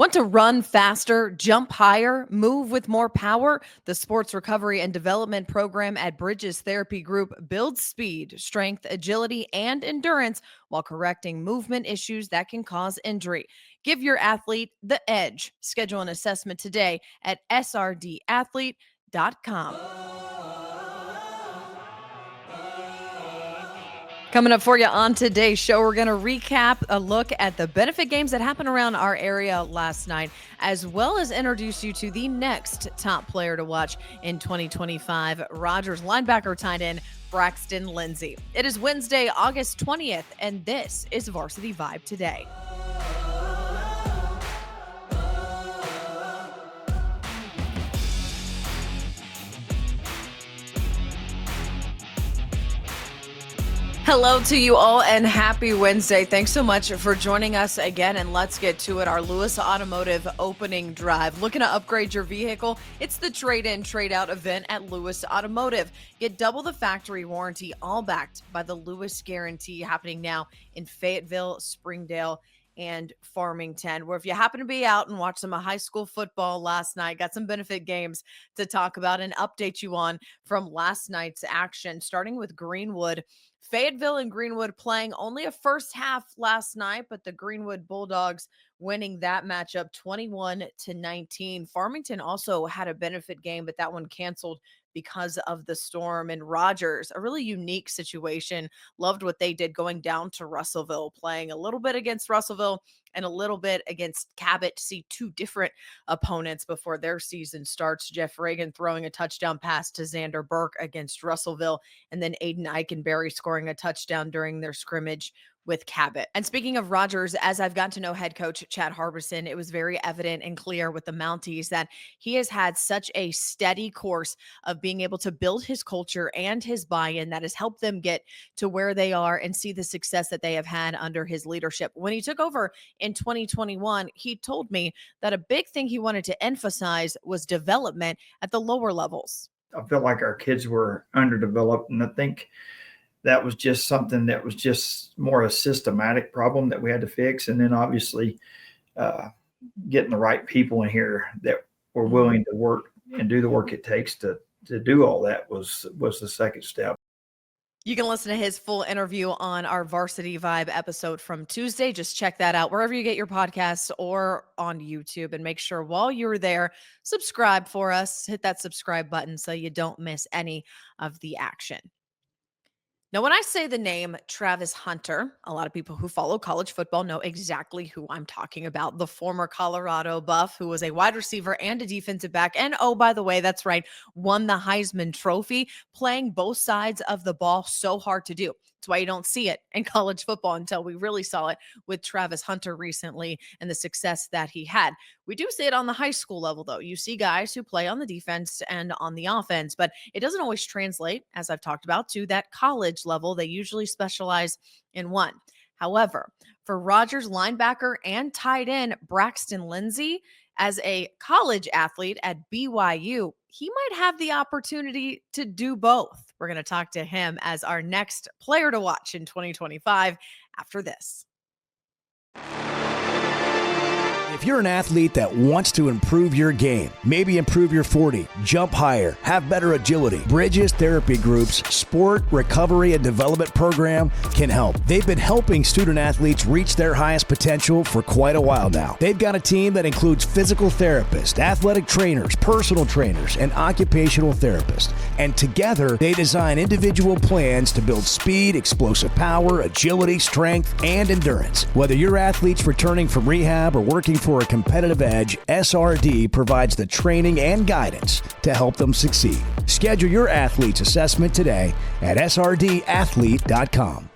Want to run faster, jump higher, move with more power? The Sports Recovery and Development Program at Bridges Therapy Group builds speed, strength, agility, and endurance while correcting movement issues that can cause injury. Give your athlete the edge. Schedule an assessment today at srdathlete.com. Coming up for you on today's show, we're going to recap a look at the benefit games that happened around our area last night, as well as introduce you to the next top player to watch in 2025, Rogers linebacker tight end Braxton Lindsey. It is Wednesday, August 20th, and this is Varsity Vibe Today. Hello to you all and happy Wednesday. Thanks so much for joining us again, and let's get to it. Our Lewis Automotive opening drive. Looking to upgrade your vehicle? It's the trade-in, trade-out event at Lewis Automotive. Get double the factory warranty, all backed by the Lewis Guarantee, happening now in Fayetteville, Springdale, and Farmington, where if you happen to be out and watch some high school football last night, got some benefit games to talk about and update you on from last night's action, starting with Greenwood. Fayetteville and Greenwood playing only a first half last night, but the Greenwood Bulldogs winning that matchup 21-19. Farmington also had a benefit game, but that one canceled because of the storm. And Rogers, a really unique situation. Loved what they did going down to Russellville, playing a little bit against Russellville and a little bit against Cabot to see two different opponents before their season starts. Jeff Reagan throwing a touchdown pass to Xander Burke against Russellville, and then Aiden Eikenberry scoring a touchdown during their scrimmage with Cabot. And speaking of Rogers, as I've gotten to know head coach Chad Harbison, it was very evident and clear with the Mounties that he has had such a steady course of being able to build his culture and his buy-in that has helped them get to where they are and see the success that they have had under his leadership. When he took over in 2021, he told me that a big thing he wanted to emphasize was development at the lower levels. I felt like our kids were underdeveloped, and I think that was just something that was just more a systematic problem that we had to fix. And then obviously getting the right people in here that were willing to work and do the work it takes to do all that was the second step. You can listen to his full interview on our Varsity Vibe episode from Tuesday. Just check that out wherever you get your podcasts or on YouTube. And make sure while you're there, subscribe for us. Hit that subscribe button so you don't miss any of the action. Now, when I say the name Travis Hunter, a lot of people who follow college football know exactly who I'm talking about. The former Colorado Buff, who was a wide receiver and a defensive back. And oh, by the way, that's right, won the Heisman Trophy, playing both sides of the ball. So hard to do. That's why you don't see it in college football until we really saw it with Travis Hunter recently and the success that he had. We do see it on the high school level, though. You see guys who play on the defense and on the offense, but it doesn't always translate, as I've talked about, to that college level. They usually specialize in one. However, for Rogers linebacker and tight end Braxton Lindsey, as a college athlete at BYU, he might have the opportunity to do both. We're going to talk to him as our next player to watch in 2025 after this. If you're an athlete that wants to improve your game, maybe improve your 40, jump higher, have better agility, Bridges Therapy Group's Sport Recovery and Development Program can help. They've been helping student athletes reach their highest potential for quite a while now. They've got a team that includes physical therapists, athletic trainers, personal trainers, and occupational therapists. And together, they design individual plans to build speed, explosive power, agility, strength, and endurance. Whether your athlete's returning from rehab or working for a competitive edge, SRD provides the training and guidance to help them succeed. Schedule your athlete's assessment today at srdathlete.com.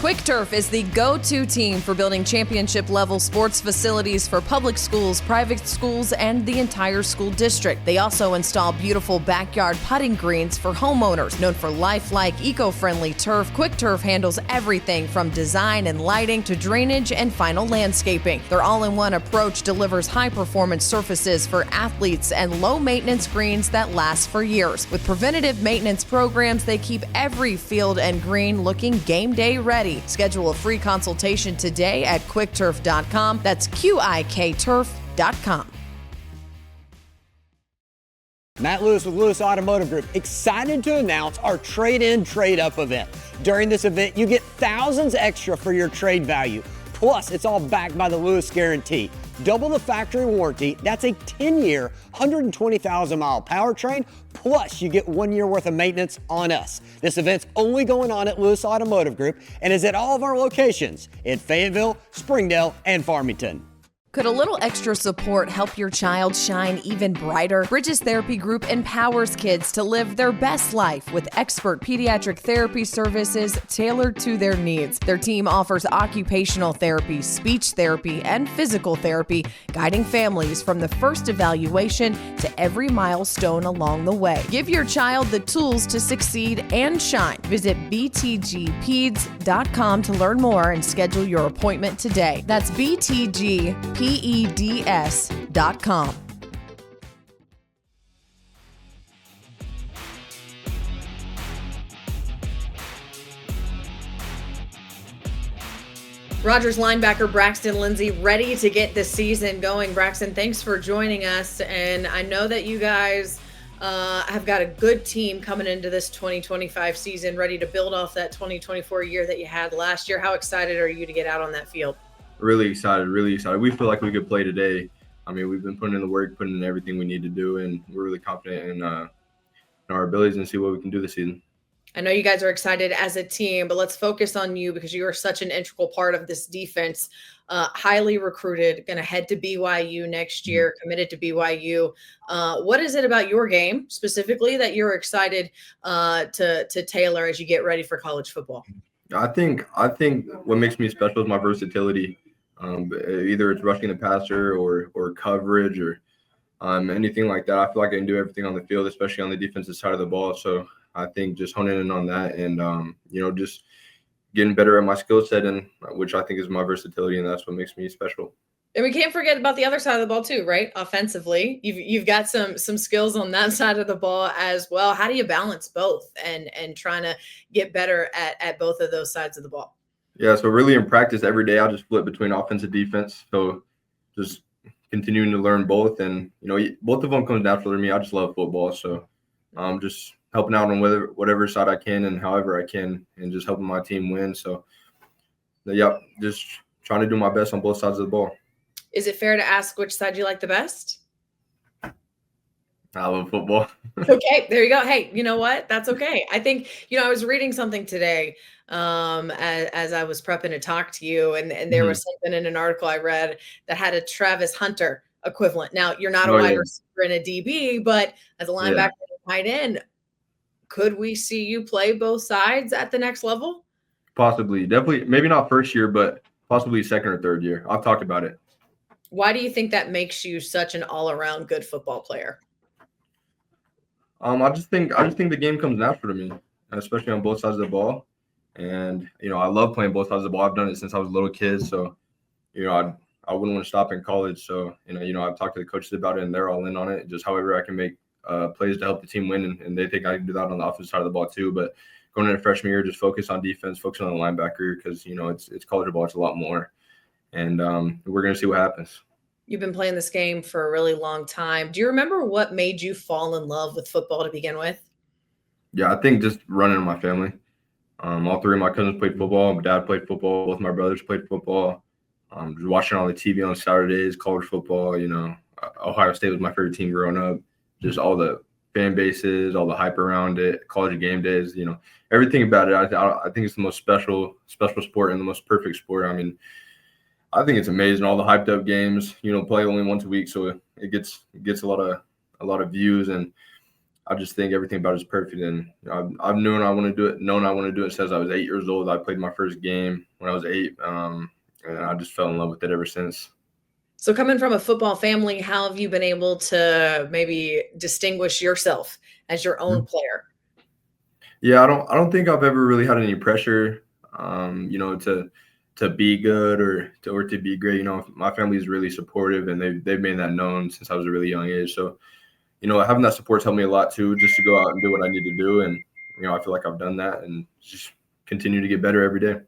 Quick Turf is the go-to team for building championship-level sports facilities for public schools, private schools, and the entire school district. They also install beautiful backyard putting greens for homeowners. Known for lifelike, eco-friendly turf, Quick Turf handles everything from design and lighting to drainage and final landscaping. Their all-in-one approach delivers high-performance surfaces for athletes and low-maintenance greens that last for years. With preventative maintenance programs, they keep every field and green looking game day ready. Schedule a free consultation today at quickturf.com. That's QIKturf.com. Matt Lewis with Lewis Automotive Group, excited to announce our trade-in, trade-up event. During this event, you get thousands extra for your trade value. Plus, it's all backed by the Lewis Guarantee. Double the factory warranty. That's a 10-year, 120,000-mile powertrain. Plus, you get 1 year worth of maintenance on us. This event's only going on at Lewis Automotive Group and is at all of our locations in Fayetteville, Springdale, and Farmington. Could a little extra support help your child shine even brighter? Bridges Therapy Group empowers kids to live their best life with expert pediatric therapy services tailored to their needs. Their team offers occupational therapy, speech therapy, and physical therapy, guiding families from the first evaluation to every milestone along the way. Give your child the tools to succeed and shine. Visit btgpeds.com to learn more and schedule your appointment today. That's btgpeds.com. Rogers linebacker Braxton Lindsey ready to get the season going. Braxton, thanks for joining us. And I know that you guys have got a good team coming into this 2025 season, ready to build off that 2024 year that you had last year. How excited are you to get out on that field? Really excited, really excited. We feel like we could play today. I mean, we've been putting in the work, putting in everything we need to do, and we're really confident in our abilities and see what we can do this season. I know you guys are excited as a team, but let's focus on you because you are such an integral part of this defense. Highly recruited, going to head to BYU next year, committed to BYU. What is it about your game specifically that you're excited to tailor as you get ready for college football? I think what makes me special is my versatility. Either it's rushing the passer or coverage or anything like that. I feel like I can do everything on the field, especially on the defensive side of the ball. So I think just honing in on that and, just getting better at my skill set, and which I think is my versatility, and that's what makes me special. And we can't forget about the other side of the ball too, right? Offensively, you've got some skills on that side of the ball as well. How do you balance both and trying to get better at both of those sides of the ball? Yeah, so really in practice every day, I'll just flip between offense and defense. So just continuing to learn both, and both of them comes natural to me. I just love football, so just helping out on whatever side I can and however I can, and just helping my team win. So, just trying to do my best on both sides of the ball. Is it fair to ask which side you like the best? I love football. Okay, there you go. Hey, you know what? That's okay. I think, I was reading something today as I was prepping to talk to you, and there was something in an article I read that had a Travis Hunter equivalent. Now, you're not a wide receiver and a DB, but as a linebacker and tight end, could we see you play both sides at the next level? Possibly. Definitely. Maybe not first year, but possibly second or third year. I've talked about it. Why do you think that makes you such an all-around good football player? I just think the game comes natural to me, especially on both sides of the ball. And, I love playing both sides of the ball. I've done it since I was a little kid. So, I wouldn't want to stop in college. So, I've talked to the coaches about it, and they're all in on it. Just however I can make plays to help the team win, and they think I can do that on the offensive side of the ball too. But going into freshman year, just focus on defense, focus on the linebacker, because it's college ball, it's a lot more, and we're gonna see what happens. You've been playing this game for a really long time. Do you remember what made you fall in love with football to begin with? Yeah, I think just running in my family. All three of my cousins played football. My dad played football. Both my brothers played football. Just watching on the TV on Saturdays, college football. Ohio State was my favorite team growing up. Just all the fan bases, all the hype around it, college game days, everything about it. I think it's the most special sport and the most perfect sport. I mean, I think it's amazing. All the hyped up games, play only once a week, so it gets a lot of views, and I just think everything about it is perfect. And I've known I want to do it since I was 8 years old. I played my first game when I was 8, and I just fell in love with it ever since. So coming from a football family, how have you been able to maybe distinguish yourself as your own player? Yeah, I don't think I've ever really had any pressure, to be good or to be great. My family is really supportive, and they've made that known since I was a really young age. So, having that support's helped me a lot too, just to go out and do what I need to do. And, I feel like I've done that and just continue to get better every day.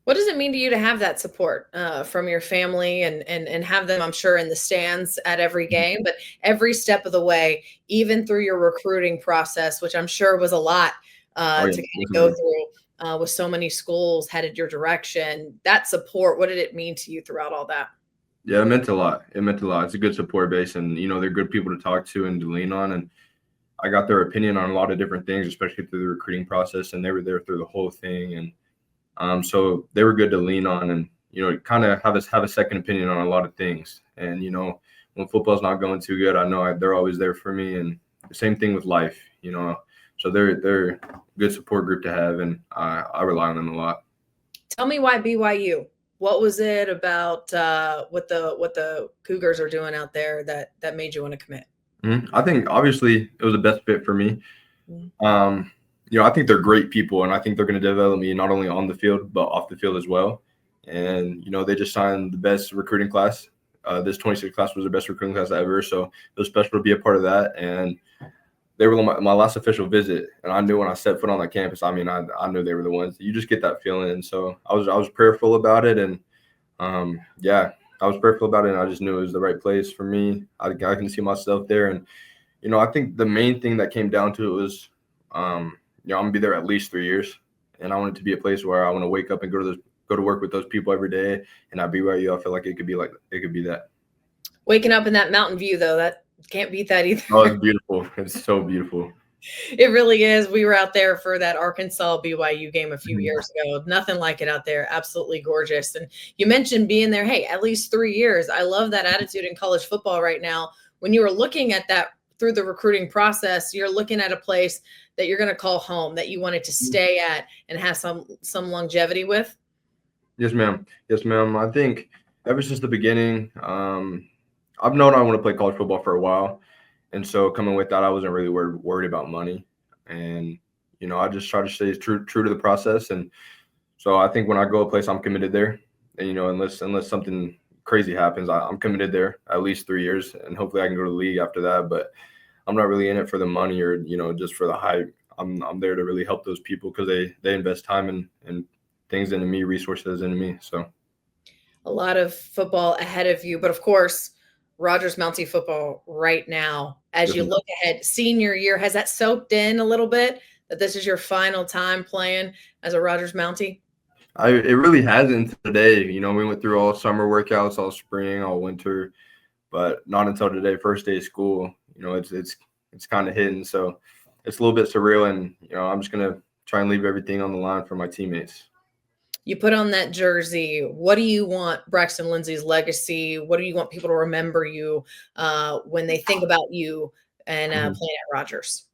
What does it mean to you to have that support from your family and have them, I'm sure, in the stands at every game, but every step of the way, even through your recruiting process, which I'm sure was a lot Oh, yeah, to kind of go through with so many schools headed your direction? That support, what did it mean to you throughout all that? Yeah, it meant a lot. It meant a lot. It's a good support base, and they're good people to talk to and to lean on. And I got their opinion on a lot of different things, especially through the recruiting process, and they were there through the whole thing. And so they were good to lean on, and kind of have a second opinion on a lot of things. And when football's not going too good, I know they're always there for me. And the same thing with life. So they're a good support group to have, and I rely on them a lot. Tell me why BYU. What was it about what the Cougars are doing out there that made you want to commit? I think obviously it was the best fit for me. I think they're great people, and I think they're going to develop me not only on the field but off the field as well. And they just signed the best recruiting class. This 26 class was the best recruiting class ever, so it was special to be a part of that. And they were my last official visit, and I knew when I set foot on that campus. I mean, I knew they were the ones. You just get that feeling, and so I was prayerful about it, and I was prayerful about it, and I just knew it was the right place for me. I can see myself there, and I think the main thing that came down to it was, I'm gonna be there at least 3 years, and I want it to be a place where I want to wake up and go to work with those people every day. And at BYU, I feel like it could be that. Waking up in that mountain view, though, that can't beat that either. Oh, it's beautiful. It's so beautiful. It really is. We were out there for that Arkansas BYU game a few years ago. Nothing like it out there. Absolutely gorgeous. And you mentioned being there, hey, at least 3 years. I love that attitude in college football right now. When you were looking at that through the recruiting process, you're looking at a place that you're going to call home, that you wanted to stay at and have some longevity with. Yes, ma'am. Yes, ma'am. I think ever since the beginning, I've known I want to play college football for a while. And so coming with that, I wasn't really worried about money. And, I just try to stay true to the process. And so I think when I go a place, I'm committed there. And, unless something crazy happens, I'm committed there at least 3 years. And hopefully I can go to the league after that. But I'm not really in it for the money or, just for the hype. I'm there to really help those people because they invest time and things into me, resources into me. So a lot of football ahead of you, but of course, Rogers Mountie football right now. As you look ahead, senior year, has that soaked in a little bit that this is your final time playing as a Rogers Mountie? It really hasn't today. We went through all summer workouts, all spring, all winter, but not until today, first day of school. It's kind of hidden, so it's a little bit surreal. And I'm just gonna try and leave everything on the line for my teammates. You put on that jersey. What do you want Braxton Lindsey's legacy? What do you want people to remember you when they think about you and playing at Rogers?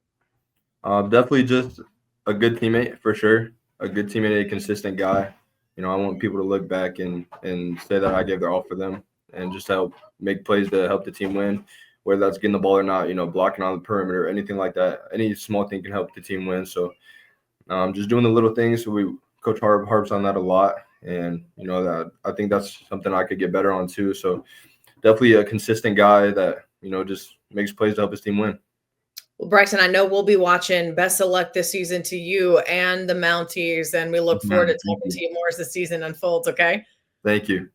Definitely just a good teammate for sure. A good teammate, a consistent guy. I want people to look back and say that I gave their all for them and just help make plays to help the team win, whether that's getting the ball or not, blocking on the perimeter, anything like that. Any small thing can help the team win. So just doing the little things. So Coach harps on that a lot, and that I think that's something I could get better on too. So definitely a consistent guy that just makes plays to help his team win. Well, Braxton, I know we'll be watching. Best of luck this season to you and the Mounties, and we look forward to talking to you more as the season unfolds. Okay. Thank you.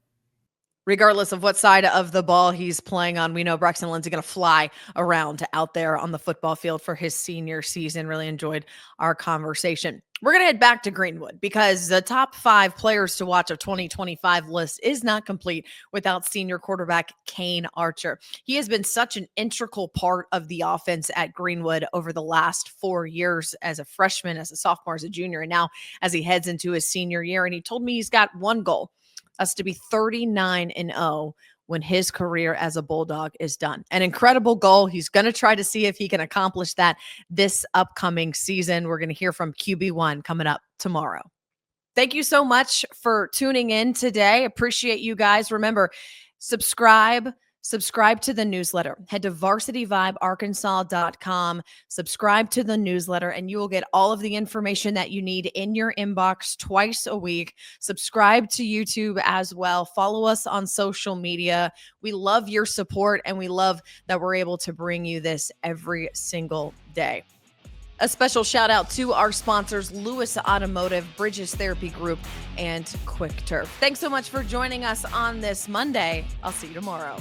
Regardless of what side of the ball he's playing on, we know Braxton Lindsey going to fly around out there on the football field for his senior season. Really enjoyed our conversation. We're going to head back to Greenwood because the top 5 players to watch of 2025 list is not complete without senior quarterback Kane Archer. He has been such an integral part of the offense at Greenwood over the last 4 years as a freshman, as a sophomore, as a junior, and now as he heads into his senior year. And he told me he's got one goal. Us to be 39-0 when his career as a Bulldog is done. An incredible goal. He's going to try to see if he can accomplish that this upcoming season. We're going to hear from QB1 coming up tomorrow. Thank you so much for tuning in today. Appreciate you guys. Remember, subscribe to the newsletter. Head to varsityvibearkansas.com, subscribe to the newsletter, and you will get all of the information that you need in your inbox twice a week. Subscribe to YouTube as well. Follow us on social media. We love your support, and we love that we're able to bring you this every single day. A special shout out to our sponsors, Lewis Automotive, Bridges Therapy Group, and Quick Turf. Thanks so much for joining us on this Monday. I'll see you tomorrow.